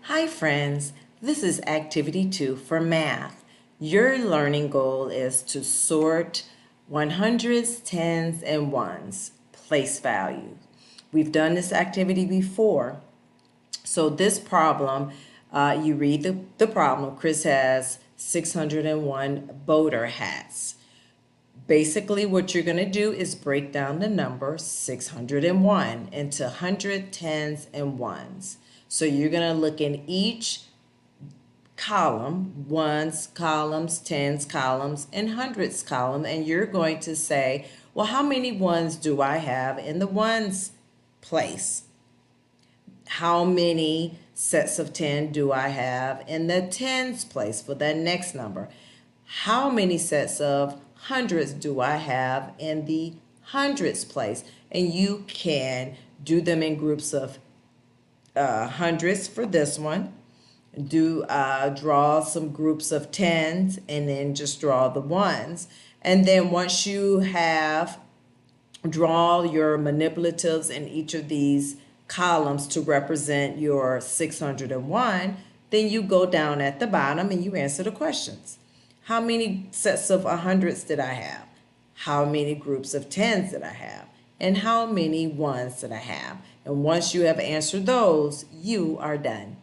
Hi friends, this is activity 2 for math. Your learning goal is to sort 100s, 10s, and 1s, place value. We've done this activity before. So this problem, you read the problem. Chris has 601 boater hats. Basically, what you're going to do is break down the number 601 into 100, 10s, and 1s. So you're going to look in each column, ones columns, tens columns, and hundreds column, and you're going to say, well, how many ones do I have in the ones place? How many sets of 10 do I have in the tens place for that next number? How many sets of hundreds do I have in the hundreds place? And you can do them in groups of hundreds for this one. Draw some groups of tens and then just draw the ones. And then once you have draw your manipulatives in each of these columns to represent your 601, then you go down at the bottom and you answer the questions. How many sets of hundreds did I have? How many groups of tens did I have? And how many ones did I have? And once you have answered those, you are done.